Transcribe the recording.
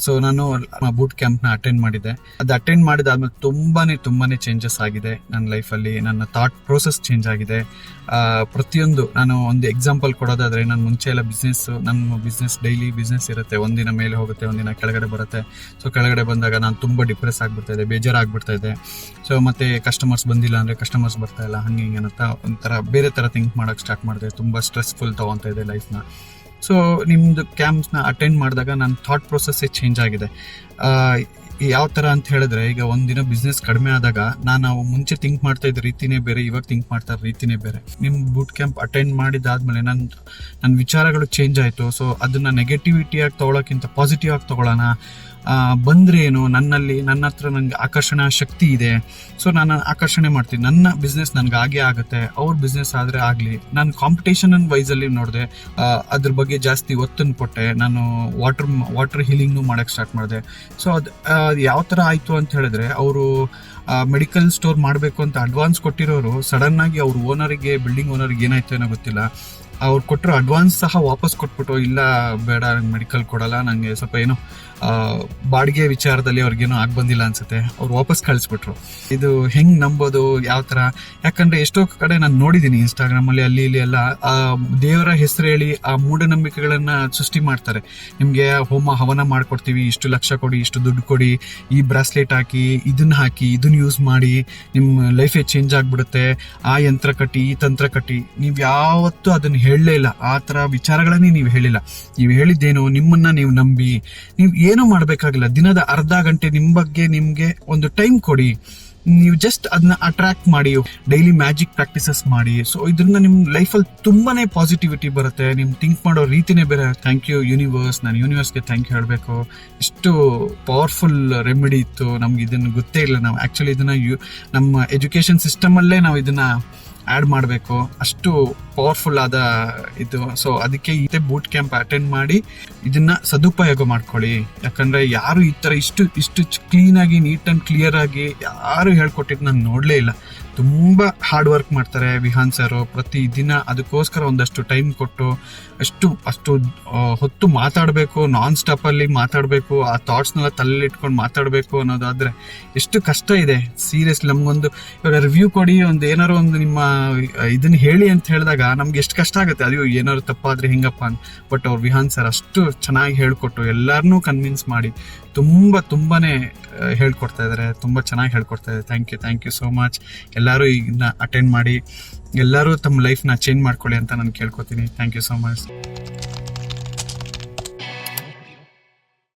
So ನಾನು boot ಕ್ಯಾಂಪ್ನ attend ಮಾಡಿದ್ದೆ. ಅದು ಅಟೆಂಡ್ ಮಾಡಿದಾದ್ಮೇಲೆ ತುಂಬಾನೇ ಚೇಂಜಸ್ ಆಗಿದೆ ನನ್ನ ಲೈಫಲ್ಲಿ. ನನ್ನ ಥಾಟ್ ಪ್ರೋಸೆಸ್ ಚೇಂಜ್ ಆಗಿದೆ. ಪ್ರತಿಯೊಂದು ನಾನು ಒಂದು ಎಕ್ಸಾಂಪಲ್ ಕೊಡೋದಾದ್ರೆ, ನಾನು ಮುಂಚೆ ಎಲ್ಲ ನಮ್ಮ ಬಿಸ್ನೆಸ್ ಡೈಲಿ ಬಿಸ್ನೆಸ್ ಇರುತ್ತೆ, ಒಂದಿನ ಮೇಲೆ ಹೋಗುತ್ತೆ, ಒಂದಿನ ಕೆಳಗಡೆ ಬರುತ್ತೆ. ಸೊ ಕೆಳಗಡೆ ಬಂದಾಗ ನಾನು ತುಂಬ ಡಿಪ್ರೆಸ್ ಆಗ್ಬಿಡ್ತಾ ಇದೆ, ಬೇಜಾರಾಗ್ಬಿಡ್ತಾ ಇದೆ. ಸೊ ಮತ್ತೆ ಕಸ್ಟಮರ್ಸ್ ಬಂದಿಲ್ಲ ಅಂದರೆ ಕಸ್ಟಮರ್ಸ್ ಬರ್ತಾ ಇಲ್ಲ, ಹಂಗೆ ಹಿಂಗೆ ಅಂತ ಒಂಥರ ಬೇರೆ ಥರ ಥಿಂಕ್ ಮಾಡೋಕ್ಕೆ ಸ್ಟಾರ್ಟ್ ಮಾಡಿದೆ. ತುಂಬ ಸ್ಟ್ರೆಸ್ಫುಲ್ ತೊಗೊತಾ ಇದೆ ಲೈಫ್ನ. ಸೊ ನಿಮ್ಮದು ಕ್ಯಾಂಪ್ಸ್ನ ಅಟೆಂಡ್ ಮಾಡಿದಾಗ ನನ್ನ ಥಾಟ್ ಪ್ರೊಸೆಸ್ಸೇ ಚೇಂಜ್ ಆಗಿದೆ. ಯಾವ ಥರ ಅಂತ ಹೇಳಿದ್ರೆ, ಈಗ ಒಂದಿನ ಬಿಸ್ನೆಸ್ ಕಡಿಮೆ ಆದಾಗ ನಾನು ಮುಂಚೆ ಥಿಂಕ್ ಮಾಡ್ತಾ ಇದ್ದ ರೀತಿನೇ ಬೇರೆ, ಇವಾಗ ಥಿಂಕ್ ಮಾಡ್ತಾ ಇದ್ದ ರೀತಿನೇ ಬೇರೆ. ನಿಮ್ಮ ಬೂಟ್ ಕ್ಯಾಂಪ್ ಅಟೆಂಡ್ ಮಾಡಿದಾದ್ಮೇಲೆ ನನ್ನ ವಿಚಾರಗಳು ಚೇಂಜ್ ಆಯಿತು. ಸೊ ಅದನ್ನು ನೆಗೆಟಿವಿಟಿಯಾಗಿ ತೊಗೊಳೋಕ್ಕಿಂತ ಪಾಸಿಟಿವ್ ಆಗಿ ತೊಗೊಳ್ಳೋಣ. ಬಂದರೆ ಏನು, ನನ್ನ ಹತ್ರ ನನಗೆ ಆಕರ್ಷಣಾ ಶಕ್ತಿ ಇದೆ. ಸೊ ನಾನು ಆಕರ್ಷಣೆ ಮಾಡ್ತೀನಿ, ನನ್ನ ಬಿಸ್ನೆಸ್ ನನಗೆ ಆಗೇ ಆಗುತ್ತೆ, ಅವ್ರ ಬಿಸ್ನೆಸ್ ಆದರೆ ಆಗಲಿ. ನಾನು ಕಾಂಪಿಟೇಷನ್ ವೈಸಲ್ಲಿ ನೋಡಿದೆ, ಅದ್ರ ಬಗ್ಗೆ ಜಾಸ್ತಿ ಒತ್ತನ್ನು ಕೊಟ್ಟೆ. ನಾನು ವಾಟರ್ ಹೀಲಿಂಗ್ನು ಮಾಡೋಕ್ಕೆ ಸ್ಟಾರ್ಟ್ ಮಾಡಿದೆ. ಸೊ ಅದು ಯಾವ ಥರ ಆಯಿತು ಅಂತ ಹೇಳಿದ್ರೆ, ಅವರು ಮೆಡಿಕಲ್ ಸ್ಟೋರ್ ಮಾಡಬೇಕು ಅಂತ ಅಡ್ವಾನ್ಸ್ ಕೊಟ್ಟಿರೋರು ಸಡನ್ನಾಗಿ ಅವ್ರ ಬಿಲ್ಡಿಂಗ್ ಓನರಿಗೆ ಏನಾಯ್ತು ಏನೋ ಗೊತ್ತಿಲ್ಲ, ಅವ್ರು ಕೊಟ್ಟರು ಅಡ್ವಾನ್ಸ್ ಸಹ ವಾಪಸ್ ಕೊಟ್ಬಿಟ್ಟು, ಇಲ್ಲ ಬೇಡ ಮೆಡಿಕಲ್ ಕೊಡಲ್ಲ, ನನಗೆ ಸ್ವಲ್ಪ ಏನೋ ಬಾಡಿಗೆ ವಿಚಾರದಲ್ಲಿ ಅವ್ರಿಗೇನೋ ಬಂದಿಲ್ಲ ಅನ್ಸುತ್ತೆ, ಅವ್ರು ವಾಪಸ್ ಕಳಿಸ್ಬಿಟ್ರು. ಇದು ಹೆಂಗೆ ನಂಬೋದು, ಯಾವ ಥರ? ಯಾಕಂದರೆ ಎಷ್ಟೋ ಕಡೆ ನಾನು ನೋಡಿದ್ದೀನಿ ಇನ್ಸ್ಟಾಗ್ರಾಮಲ್ಲಿ, ಅಲ್ಲಿ ಇಲ್ಲಿ ಎಲ್ಲ ದೇವರ ಹೆಸರು ಹೇಳಿ ಆ ಮೂಢನಂಬಿಕೆಗಳನ್ನು ಸೃಷ್ಟಿ ಮಾಡ್ತಾರೆ. ನಿಮಗೆ ಹೋಮ ಹವನ ಮಾಡ್ಕೊಡ್ತೀವಿ, ಇಷ್ಟು ಲಕ್ಷ ಕೊಡಿ, ಇಷ್ಟು ದುಡ್ಡು ಕೊಡಿ, ಈ ಬ್ರಾಸ್ಲೆಟ್ ಹಾಕಿ, ಇದನ್ನ ಯೂಸ್ ಮಾಡಿ, ನಿಮ್ಮ ಲೈಫೇ ಚೇಂಜ್ ಆಗಿಬಿಡುತ್ತೆ, ಆ ಯಂತ್ರ ಕಟ್ಟಿ, ಈ ತಂತ್ರ ಕಟ್ಟಿ. ನೀವು ಯಾವತ್ತೂ ಅದನ್ನು ಹೇಳಲೇ ಇಲ್ಲ, ಆ ಥರ ವಿಚಾರಗಳನ್ನೇ ನೀವು ಹೇಳಿಲ್ಲ. ನೀವು ಹೇಳಿದ್ದೇನು, ನಿಮ್ಮನ್ನ ನೀವು ನಂಬಿ, ನೀವು ಏನೂ ಮಾಡಬೇಕಾಗಿಲ್ಲ. ದಿನದ ಅರ್ಧ ಗಂಟೆ ನಿಮ್ಮ ಬಗ್ಗೆ ನಿಮಗೆ ಒಂದು ಟೈಮ್ ಕೊಡಿ. ನೀವು ಜಸ್ಟ್ ಅದನ್ನ ಅಟ್ರಾಕ್ಟ್ ಮಾಡಿ, ಡೈಲಿ ಮ್ಯಾಜಿಕ್ ಪ್ರಾಕ್ಟೀಸಸ್ ಮಾಡಿ. ಸೊ ಇದರಿಂದ ನಿಮ್ಮ ಲೈಫಲ್ಲಿ ತುಂಬಾನೇ ಪಾಸಿಟಿವಿಟಿ ಬರುತ್ತೆ. ನಿಮ್ಮ ಥಿಂಕ್ ಮಾಡೋ ರೀತಿನೇ ಬೇರೆ. Thank you universe. ನಾನು ಯೂನಿವರ್ಸ್ಗೆ ಥ್ಯಾಂಕ್ ಯು ಹೇಳಬೇಕು. ಇಷ್ಟು ಪವರ್ಫುಲ್ ರೆಮಿಡಿ ಇತ್ತು, ನಮ್ಗೆ ಇದನ್ನು ಗೊತ್ತೇ ಇಲ್ಲ. ನಾವು ಆ್ಯಕ್ಚುಲಿ ಇದನ್ನು ನಮ್ಮ ಎಜುಕೇಷನ್ ಸಿಸ್ಟಮಲ್ಲೇ ನಾವು ಇದನ್ನು ಆ್ಯಡ್ ಮಾಡಬೇಕು, ಅಷ್ಟು ಪವರ್ಫುಲ್ ಆದ ಇದು. ಸೊ ಅದಕ್ಕೆ ಈ ಬೂಟ್ ಕ್ಯಾಂಪ್ ಅಟೆಂಡ್ ಮಾಡಿ ಇದನ್ನ ಸದುಪಯೋಗ ಮಾಡ್ಕೊಳ್ಳಿ. ಯಾಕಂದ್ರೆ ಯಾರು ಈ ಥರ ಇಷ್ಟು ಕ್ಲೀನಾಗಿ, ನೀಟ್ ಆ್ಯಂಡ್ ಕ್ಲಿಯರ್ ಆಗಿ ಯಾರು ಹೇಳ್ಕೊಟ್ಟಿದ್ದು ನಾನು ನೋಡಲೇ ಇಲ್ಲ. ತುಂಬ ಹಾರ್ಡ್ ವರ್ಕ್ ಮಾಡ್ತಾರೆ ವಿಹಾನ್ ಸರ್. ಪ್ರತಿ ದಿನ ಅದಕ್ಕೋಸ್ಕರ ಒಂದಷ್ಟು ಟೈಮ್ ಕೊಟ್ಟು ಅಷ್ಟು ಹೊತ್ತು ಮಾತಾಡಬೇಕು, ನಾನ್ ಸ್ಟಾಪಲ್ಲಿ ಮಾತಾಡಬೇಕು, ಆ ಥಾಟ್ಸ್ನೆಲ್ಲ ತಲೆಯಲ್ಲಿ ಇಟ್ಕೊಂಡು ಮಾತಾಡಬೇಕು ಅನ್ನೋದಾದ್ರೆ ಎಷ್ಟು ಕಷ್ಟ ಇದೆ. ಸೀರಿಯಸ್ಲಿ ನಮಗೊಂದು ಇವಾಗ ರಿವ್ಯೂ ಕೊಡಿ, ಏನಾರು ಒಂದು ನಿಮ್ಮ ಇದನ್ನ ಹೇಳಿ ಅಂತ ಹೇಳಿದಾಗ ನಮ್ಗೆ ಎಷ್ಟು ಕಷ್ಟ ಆಗುತ್ತೆ. ಅದು ಏನಾದ್ರು ತಪ್ಪಾದ್ರೆ ಹಿಂಗಪ್ಪ ಅಂತ. ಬಟ್ ಅವ್ರು ವಿಹಾನ್ ಸರ್ ಅಷ್ಟು ಚೆನ್ನಾಗಿ ಹೇಳ್ಕೊಟ್ಟು ಎಲ್ಲರನ್ನೂ ಕನ್ವಿನ್ಸ್ ಮಾಡಿ ತುಂಬಾನೇ ಹೇಳ್ಕೊಡ್ತಾ ಇದ್ದಾರೆ, ತುಂಬ ಚೆನ್ನಾಗಿ ಹೇಳ್ಕೊಡ್ತಾ ಇದ್ದಾರೆ. Thank you so much. ಎಲ್ಲರೂ ಇದನ್ನ ಅಟೆಂಡ್ ಮಾಡಿ, ಎಲ್ಲರೂ ತಮ್ಮ ಲೈಫ್ನ ಚೇಂಜ್ ಮಾಡ್ಕೊಳ್ಳಿ ಅಂತ ನಾನು ಕೇಳ್ಕೊತೀನಿ. Thank you so much.